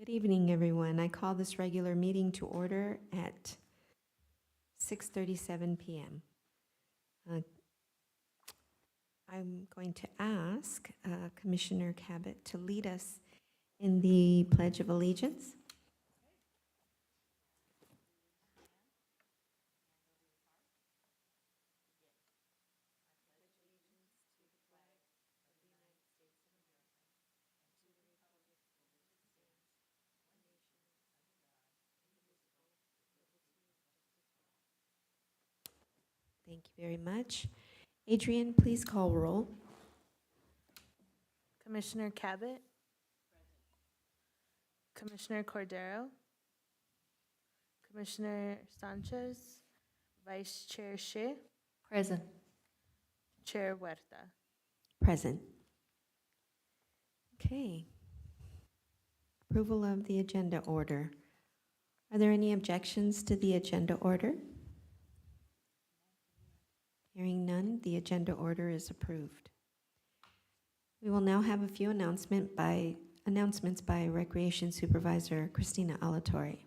Good evening, everyone. I call this regular meeting to order at 6:37 p.m. I'm going to ask Commissioner Cabot to lead us in the Pledge of Allegiance. Thank you very much. Adrian, please call roll. Commissioner Cabot. Commissioner Cordero. Commissioner Sanchez. Vice Chair Shea. Present. Chair Huerta. Present. Okay. Approval of the agenda order. Are there any objections to the agenda order? Hearing none, the agenda order is approved. We will now have a few announcements by Recreation Supervisor Christina Alatorre.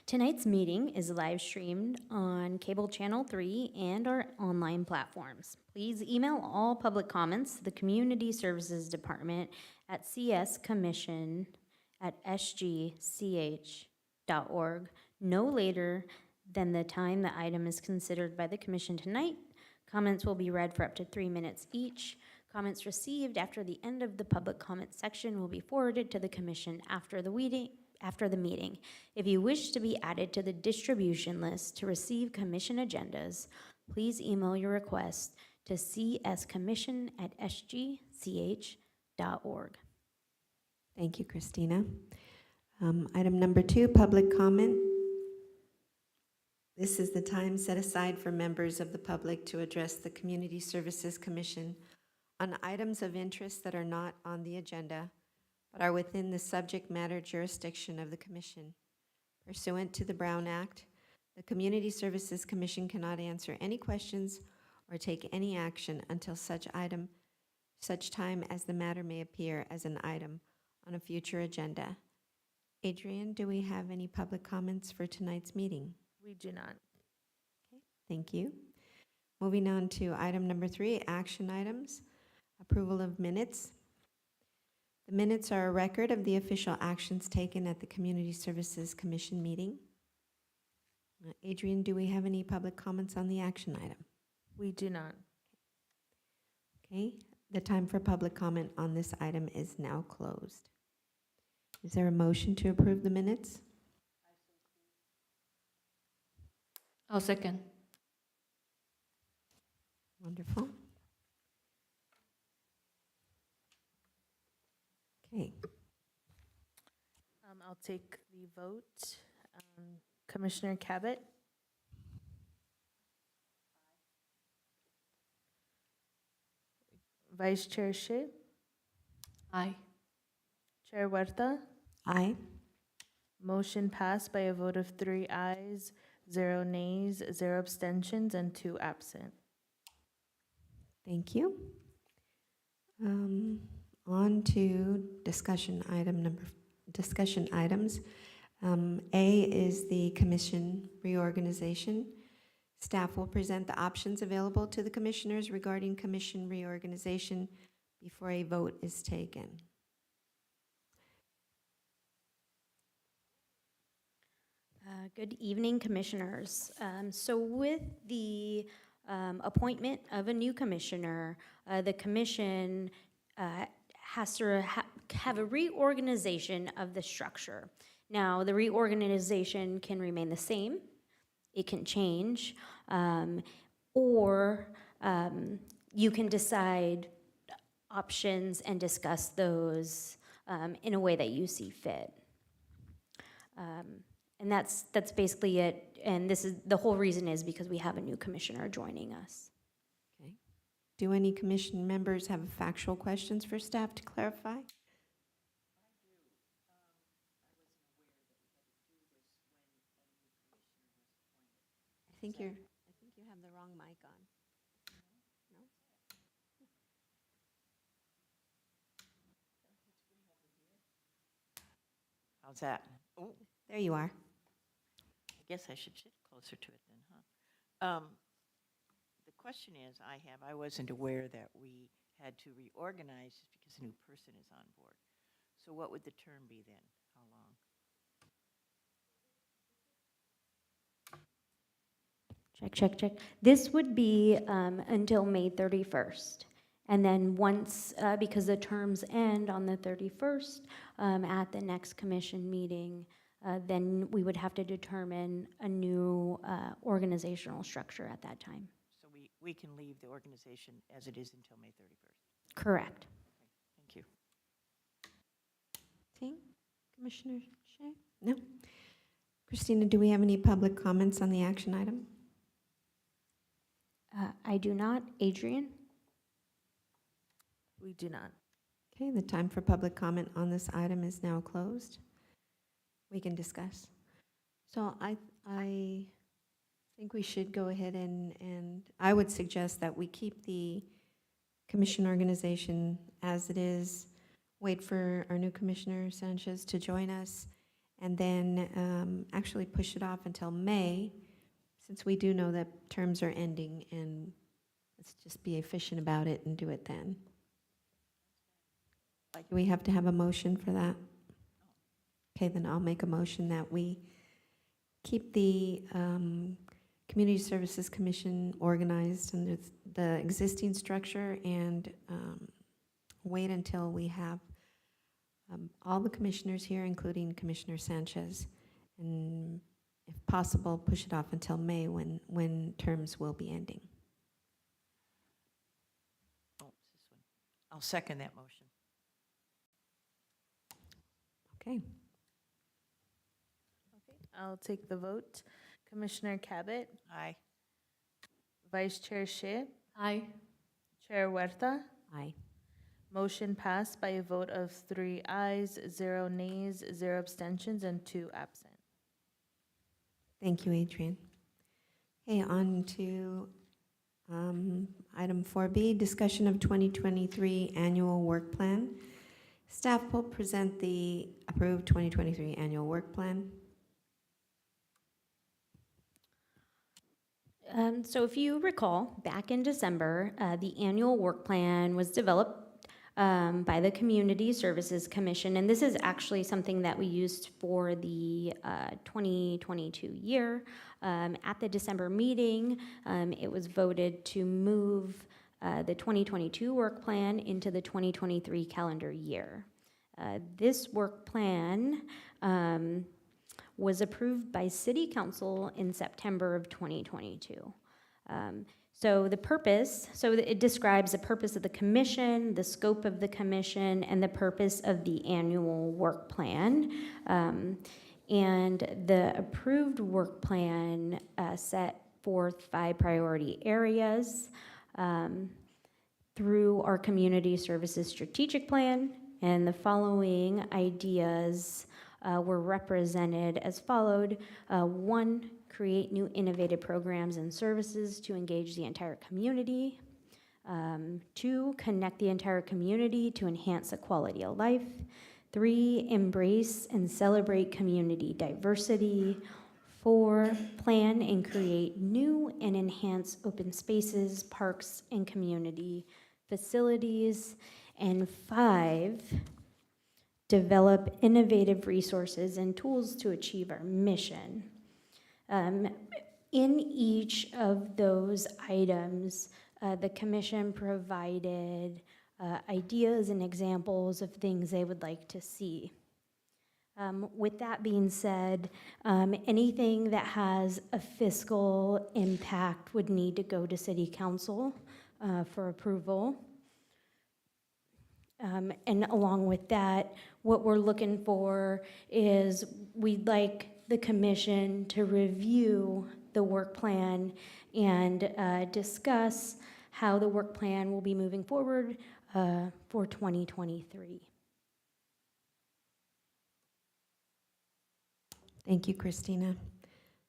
Tonight's meeting is live streamed on Cable Channel 3 and our online platforms. Please email all public comments to the Community Services Department at cscommission@sgch.org no later than the time the item is considered by the Commission tonight. Comments will be read for up to 3 minutes each. Comments received after the end of the public comment section will be forwarded to the Commission after the meeting. If you wish to be added to the distribution list to receive Commission agendas, please email your request to cscommission@sgch.org. Thank you, Christina. Item number 2, public comment. This is the time set aside for members of the public to address the Community Services Commission on items of interest that are not on the agenda, but are within the subject matter jurisdiction of the Commission. Pursuant to the Brown Act, the Community Services Commission cannot answer any questions or take any action until such time as the matter may appear as an item on a future agenda. Adrian, do we have any public comments for tonight's meeting? We do not. Okay, thank you. Moving on to item number 3, action items. Approval of minutes. The minutes are a record of the official actions taken at the Community Services Commission meeting. Adrian, do we have any public comments on the action item? We do not. Okay, the time for public comment on this item is now closed. Is there a motion to approve the minutes? I'll second. Wonderful. Okay, I'll take the vote. Commissioner Cabot. Vice Chair Shea. Aye. Chair Huerta. aye. Motion passed by a vote of 3 ayes, 0 nays, 0 abstentions, and 2 absent. Thank you. On to discussion items. A is the commission reorganization. Staff will present the options available to the commissioners regarding commission reorganization before a vote is taken. Good evening, Commissioners. So with the appointment of a new commissioner, the Commission has to have a reorganization of the structure. Now, the reorganization can remain the same, it can change, or you can decide options and discuss those in a way that you see fit. And that's basically it. And this is the whole reason is because we have a new commissioner joining us. Okay. Do any commission members have factual questions for staff to clarify? I think you have the wrong mic on. No? How's that? Oh, There you are. I guess I should sit closer to it then, huh? The question is, I wasn't aware that we had to reorganize just because a new person is on board. So what would the term be then? How long? Check, check, check. This would be until May 31st. And then once, because the terms end on the 31st, at the next commission meeting, then we would have to determine a new organizational structure at that time. So we can leave the organization as it is until May 31st. Correct. Thank you. Okay, Commissioner Shea? No? Christina, do we have any public comments on the action item? I do not. Adrian? We do not. Okay, the time for public comment on this item is now closed. We can discuss. So I think we should go ahead and I would suggest that we keep the commission organization as it is, wait for our new Commissioner Sanchez to join us, and then actually push it off until May, since we do know that terms are ending, and let's just be efficient about it and do it then. Do we have to have a motion for that? Okay, then I'll make a motion that we keep the Community Services Commission organized under the existing structure and wait until we have all the commissioners here, including Commissioner Sanchez, and if possible, push it off until May when terms will be ending. Oh, it's this one. I'll second that motion. Okay. I'll take the vote. Commissioner Cabot, Aye. Vice Chair Shea, Aye. Chair Huerta. Aye. Motion passed by a vote of 3 ayes, 0 nays, 0 abstentions, and 2 absent. Thank you, Adrian. Okay, on to item 4B, discussion of 2023 annual work plan. Staff will present the approved 2023 annual work plan. So if you recall, back in December, the annual work plan was developed by the Community Services Commission, and this is actually something that we used for the 2022 year. At the December meeting, it was voted to move the 2022 work plan into the 2023 calendar year. This work plan was approved by City Council in September of 2022. So it describes the purpose of the commission, the scope of the commission, and the purpose of the annual work plan. And the approved work plan set forth 5 priority areas through our community services strategic plan, and the following ideas were represented as followed. 1, create new innovative programs and services to engage the entire community. 2, connect the entire community to enhance the quality of life. 3, embrace and celebrate community diversity. 4, plan and create new and enhance open spaces, parks, and community facilities. And 5, develop innovative resources and tools to achieve our mission. In each of those items, the commission provided ideas and examples of things they would like to see. With that being said, anything that has a fiscal impact would need to go to City Council for approval. And along with that, what we're looking for is we'd like the commission to review the work plan and discuss how the work plan will be moving forward for 2023. Thank you, Christina.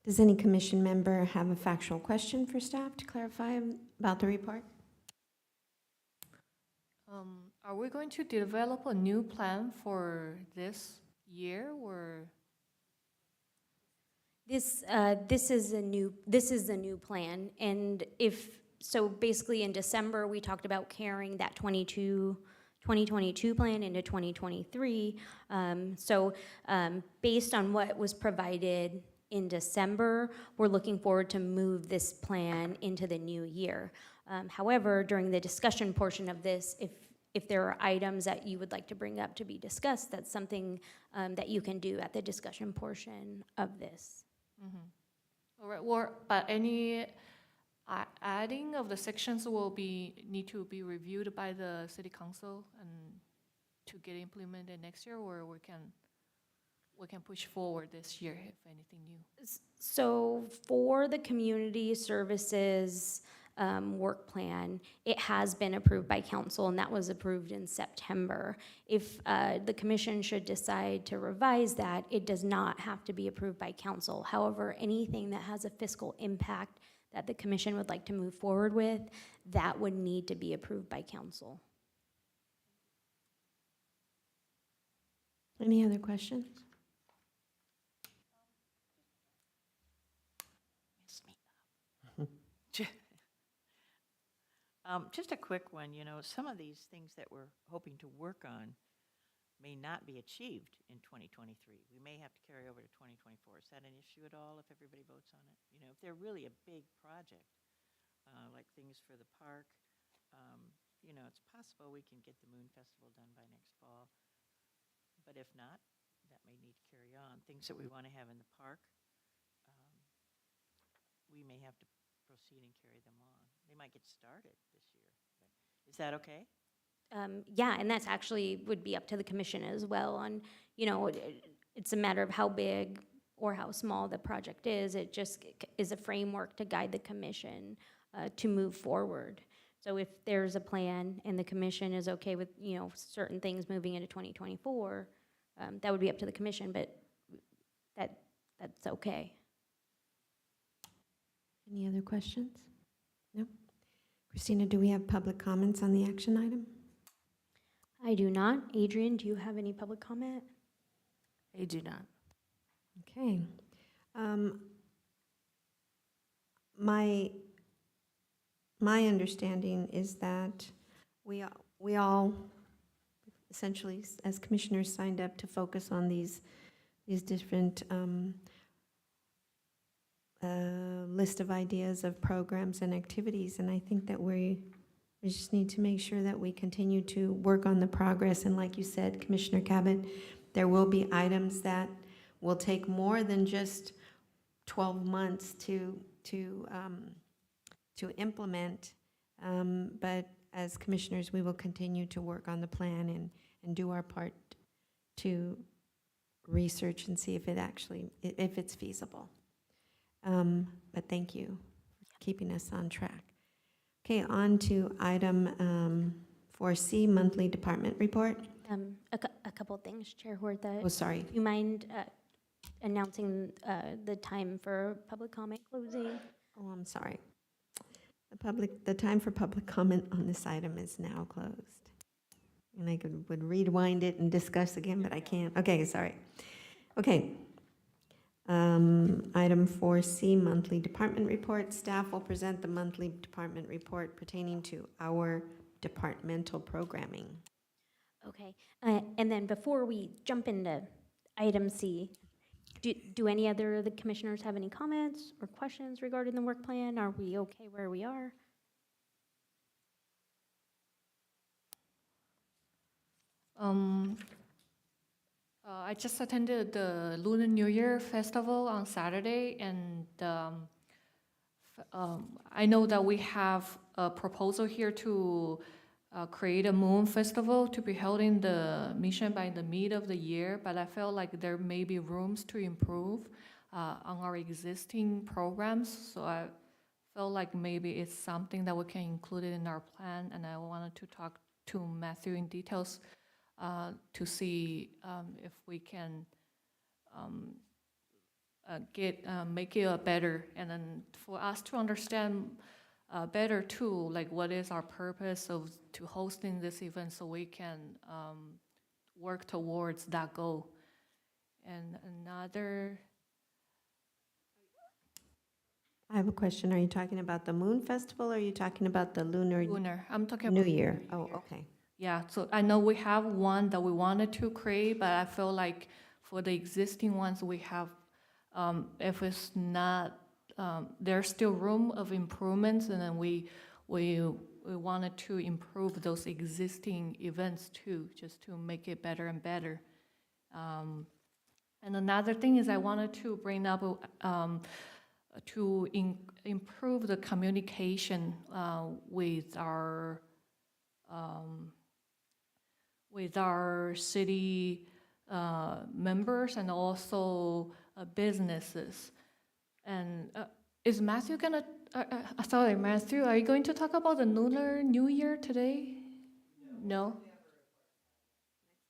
Does any commission member have a factual question for staff to clarify about the report? Are we going to develop a new plan for this year, or? This is a new plan, and so basically in December, we talked about carrying that 2022 plan into 2023. Based on what was provided in December, we're looking forward to move this plan into the new year. However, during the discussion portion of this, if there are items that you would like to bring up to be discussed, that's something that you can do at the discussion portion of this. All right, but any adding of the sections will need to be reviewed by the city council and to get implemented next year, or we can push forward this year if anything new. So for the community services work plan, it has been approved by council, and that was approved in September. If the commission should decide to revise that, it does not have to be approved by council. However, anything that has a fiscal impact that the commission would like to move forward with, that would need to be approved by council. Any other questions? Mess me up. Just a quick one, some of these things that we're hoping to work on may not be achieved in 2023. We may have to carry over to 2024. Is that an issue at all if everybody votes on it? If they're really a big project, like things for the park, it's possible we can get the Moon Festival done by next fall. But if not, that may need to carry on. Things that we want to have in the park, we may have to proceed and carry them on. They might get started this year. But is that okay? Yeah, and that's actually would be up to the commission as well on, it's a matter of how big or how small the project is. It just is a framework to guide the commission to move forward. So if there's a plan and the commission is okay with, certain things moving into 2024, that would be up to the commission, but that's okay. Any other questions? No? Christina, do we have public comments on the action item? I do not. Adrian, do you have any public comment? I do not. Okay. My understanding is that we all essentially, as commissioners, signed up to focus on these different list of ideas of programs and activities, and I think that we just need to make sure that we continue to work on the progress. And like you said, Commissioner Cabot, there will be items that will take more than just 12 months to implement. But as commissioners, we will continue to work on the plan and do our part to research and see if it's feasible. But thank you for keeping us on track. Okay, on to item 4C, monthly department report. A couple things, Chair Huerta. Oh, sorry. Do you mind announcing the time for public comment closing? Oh, I'm sorry. The time for public comment on this item is now closed. And I would rewind it and discuss again, but I can't. Okay, sorry. Okay. Item 4C, monthly department report. Staff will present the monthly department report pertaining to our departmental programming. Okay, and then before we jump into item C, do any other of the commissioners have any comments or questions regarding the work plan? Are we okay where we are? I just attended the Lunar New Year festival on Saturday, and I know that we have a proposal here to create a moon festival to be held in the mission by the mid of the year, but I felt like there may be rooms to improve on our existing programs, so I felt like maybe it's something that we can include it in our plan, and I wanted to talk to Matthew in details to see if we can make it better, and then for us to understand better too, like what is our purpose to hosting this event, so we can work towards that goal. And another, I have a question. Are you talking about the Moon Festival or are you talking about the Lunar lunar, I'm talking New about Year? Lunar Oh, New Year. okay. Yeah, so I know we have one that we wanted to create, but I feel like for the existing ones we have, if it's not, there's still room of improvements, and then we wanted to improve those existing events too, just to make it better and better. And another thing is I wanted to bring up to improve the communication with our city members and also businesses. And is Matthew gonna? Sorry, Matthew, are you going to talk about the Lunar New Year today? No.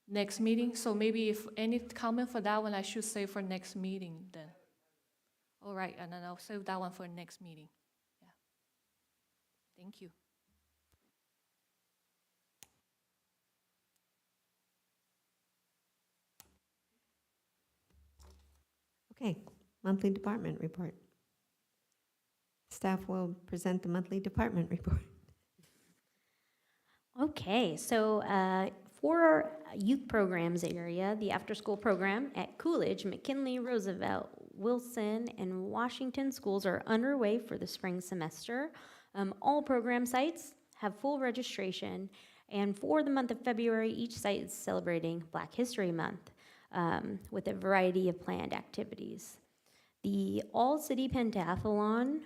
Next meeting. So maybe if any comment for that one, I should say for next meeting then. All right, and then I'll save that one for next meeting. Yeah. Thank you. Okay, monthly department report. Staff will present the monthly department report. Okay, so for our youth programs area, the after-school program at Coolidge, McKinley, Roosevelt, Wilson, and Washington schools are underway for the spring semester. All program sites have full registration, and for the month of February, each site is celebrating Black History Month with a variety of planned activities. The All-City Pentathlon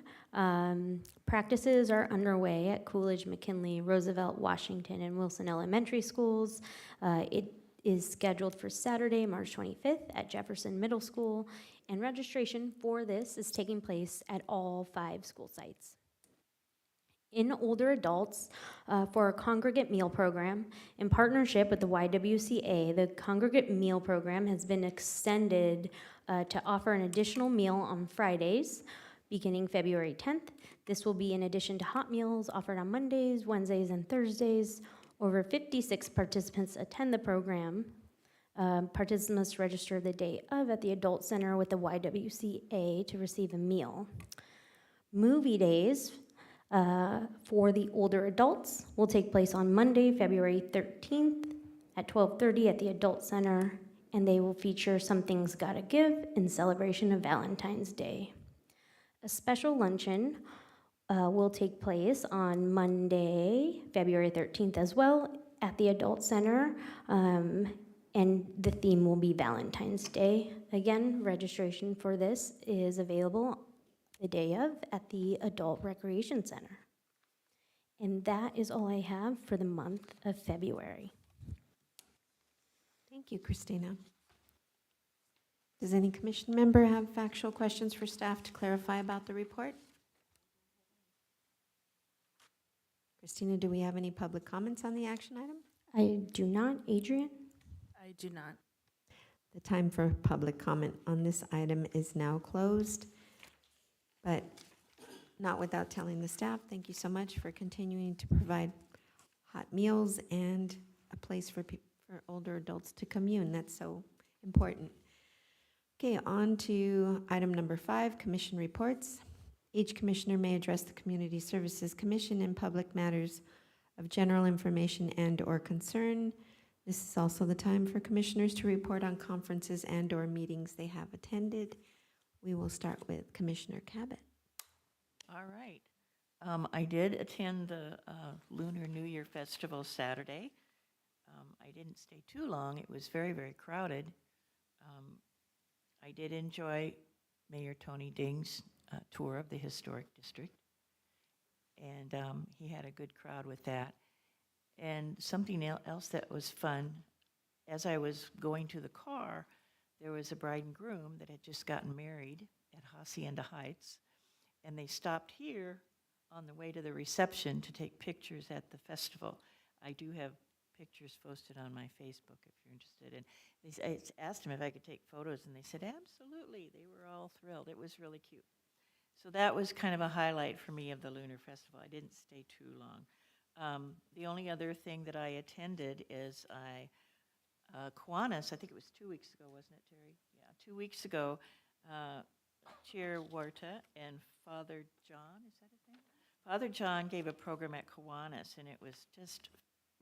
practices are underway at Coolidge, McKinley, Roosevelt, Washington, and Wilson Elementary Schools. It is scheduled for Saturday, March 25th at Jefferson Middle School, and registration for this is taking place at all 5 school sites. In older adults, for our congregate meal program, in partnership with the YWCA, the congregate meal program has been extended to offer an additional meal on Fridays, beginning February 10th. This will be in addition to hot meals offered on Mondays, Wednesdays, and Thursdays. Over 56 participants attend the program. Participants must register the day of at the Adult Center with the YWCA to receive a meal. Movie days for the older adults will take place on Monday, February 13th at 12:30 at the Adult Center, and they will feature Something's Gotta Give in celebration of Valentine's Day. A special luncheon will take place on Monday, February 13th as well at the Adult Center, and the theme will be Valentine's Day. Again, registration for this is available the day of at the Adult Recreation Center. And that is all I have for the month of February. Thank you, Christina. Does any commission member have factual questions for staff to clarify about the report? Christina, do we have any public comments on the action item? I do not, Adrian? I do not. The time for public comment on this item is now closed, but not without telling the staff, thank you so much for continuing to provide hot meals and a place for older adults to commune. That's so important. Okay, on to item number 5, commission reports. Each commissioner may address the Community Services Commission in public matters of general information and/or concern. This is also the time for commissioners to report on conferences and/or meetings they have attended. We will start with Commissioner Cabot. All right. I did attend the Lunar New Year Festival Saturday. I didn't stay too long. It was very, very crowded. I did enjoy Mayor Tony Ding's tour of the historic district, and he had a good crowd with that. And something else that was fun, as I was going to the car, there was a bride and groom that had just gotten married at Hacienda Heights, and they stopped here on the way to the reception to take pictures at the festival. I do have pictures posted on my Facebook if you're interested. And I asked them if I could take photos, and they said, absolutely. They were all thrilled. It was really cute. So that was kind of a highlight for me of the Lunar Festival. I didn't stay too long. The only other thing that I attended is Kiwanis, I think it was 2 weeks ago, wasn't it, Terry? Yeah. 2 weeks ago, Chair Huerta and Father John, is that his name? Father John gave a program at Kiwanis, and it was just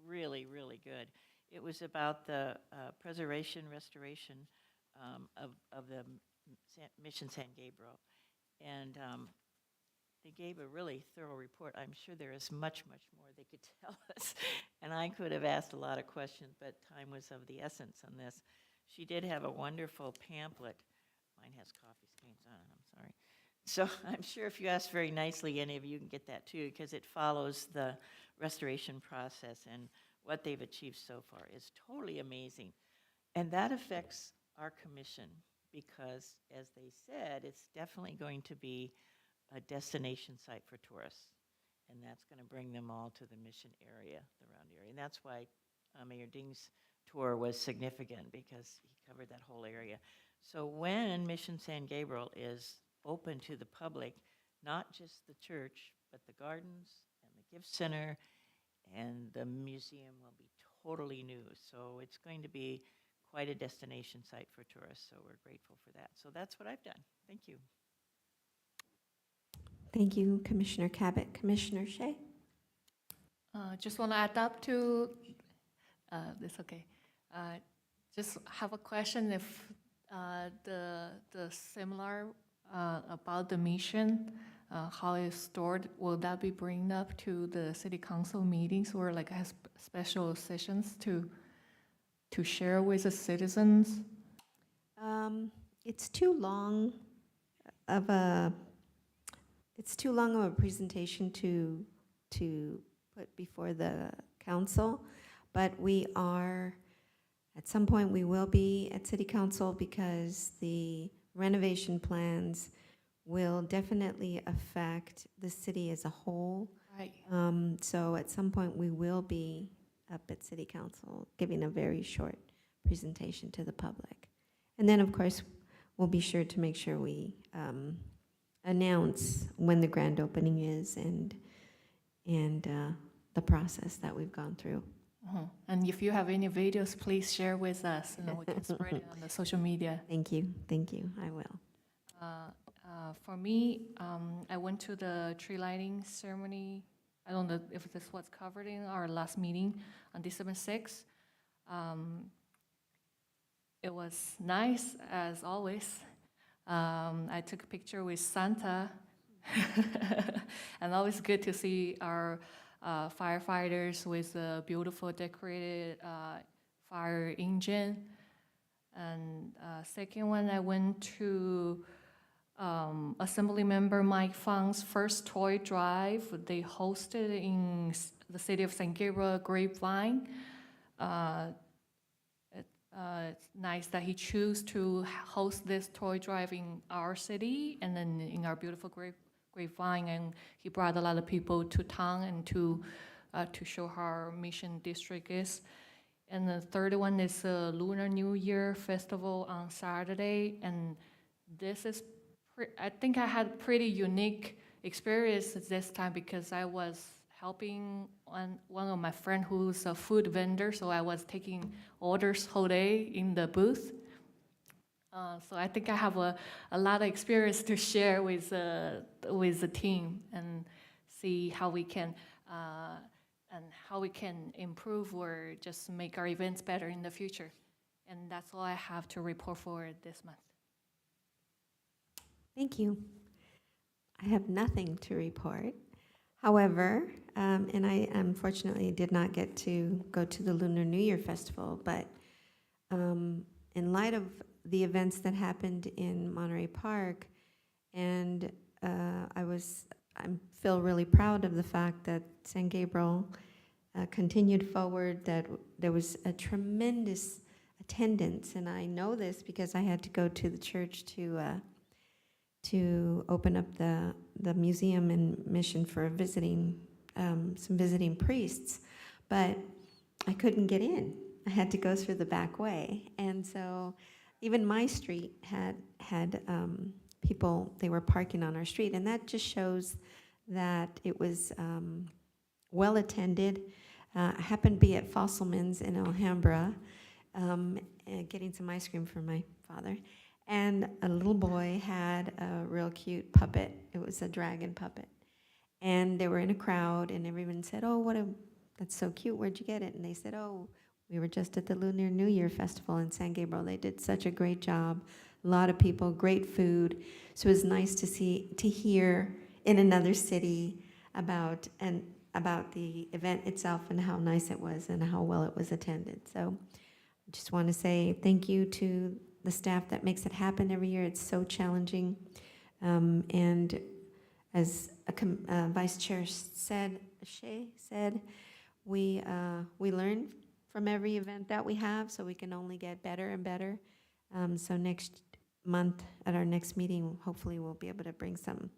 really, really good. It was about the preservation, restoration of the Mission San Gabriel. And they gave a really thorough report. I'm sure there is much, much more they could tell us. And I could have asked a lot of questions, but time was of the essence on this. She did have a wonderful pamphlet. Mine has coffee stains on it, I'm sorry. So I'm sure if you ask very nicely, any of you can get that too, because it follows the restoration process, and what they've achieved so far is totally amazing. And that affects our commission because, as they said, it's definitely going to be a destination site for tourists. And that's going to bring them all to the mission area, the round area. And that's why Mayor Ding's tour was significant, because he covered that whole area. So when Mission San Gabriel is open to the public, not just the church, but the gardens and the gift center and the museum will be totally new. So it's going to be quite a destination site for tourists. So we're grateful for that. So that's what I've done. Thank you. Thank you, Commissioner Cabot. Commissioner Shea? Just want to add up to, this okay. Just have a question if the similar about the mission, how it's stored, will that be bring up to the city council meetings or like has special sessions to share with the citizens? It's too long of a presentation to put before the council, but at some point we will be at city council because the renovation plans will definitely affect the city as a whole. Right. So at some point we will be up at city council giving a very short presentation to the public. And then of course we'll be sure to make sure we announce when the grand opening is and the process that we've gone through. And if you have any videos, please share with us, and we can spread it on the social media. Thank you, I will. For me, I went to the tree lighting ceremony. I don't know if this was covered in our last meeting on December 6th. It was nice, as always. I took a picture with Santa, and always good to see our firefighters with a beautiful decorated fire engine. And second one, I went to Assemblymember Mike Fang's first toy drive. They hosted in the city of San Gabriel Grapevine. It's nice that he chose to host this toy drive in our city and then in our beautiful Grapevine, and he brought a lot of people to town and to show how our mission district is. And the third one is the Lunar New Year Festival on Saturday, and this is, I think I had a pretty unique experience this time because I was helping one of my friend who's a food vendor, so I was taking orders whole day in the booth. So I think I have a lot of experience to share with the team and see how we can improve or just make our events better in the future. And that's all I have to report for this month. Thank you. I have nothing to report. However, and I unfortunately did not get to go to the Lunar New Year Festival, but in light of the events that happened in Monterey Park, and I feel really proud of the fact that San Gabriel continued forward, that there was a tremendous attendance, and I know this because I had to go to the church to open up the museum and mission for some visiting priests, but I couldn't get in. I had to go through the back way, and so even my street had people, they were parking on our street, and that just shows that it was well attended. I happened to be at Fossilman's in Alhambra, getting some ice cream for my father, And a little boy had a real cute puppet. It was a dragon puppet. And they were in a crowd, and everyone said, "Oh, that's so cute. Where'd you get it?" And they said, "Oh, we were just at the Lunar New Year Festival in San Gabriel. They did such a great job. A lot of people, great food." So it was nice to hear in another city about the event itself and how nice it was and how well it was attended. So I just want to say thank you to the staff that makes it happen every year. It's so challenging. And as Vice Chair Shea said, we learn from every event that we have, so we can only get better and better. So next month at our next meeting, hopefully we'll be able to bring some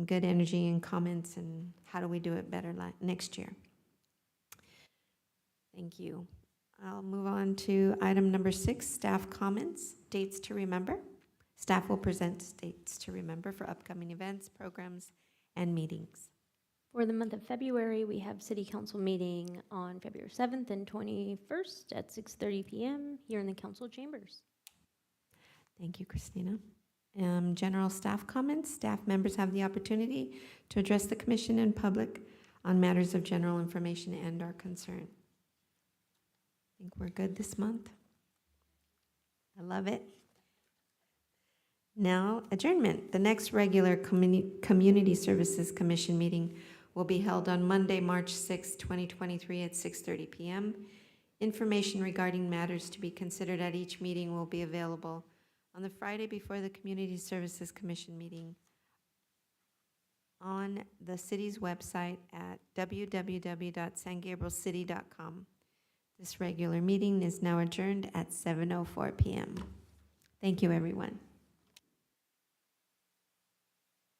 good energy and comments and how do we do it better next year. Thank you. I'll move on to item number 6, staff comments, dates to remember. Staff will present dates to remember for upcoming events, programs, and meetings. For the month of February, we have City Council meeting on February 7th and 21st at 6:30 p.m. here in the council chambers. Thank you, Christina. General staff comments. Staff members have the opportunity to address the commission and public on matters of general information and our concern. I think we're good this month. I love it. Now, adjournment. The next regular Community Services Commission meeting will be held on Monday, March 6, 2023 at 6:30 p.m. Information regarding matters to be considered at each meeting will be available on the Friday before the Community Services Commission meeting on the city's website at www.sangabrielcity.com. This regular meeting is now adjourned at 7:04 p.m. Thank you, everyone.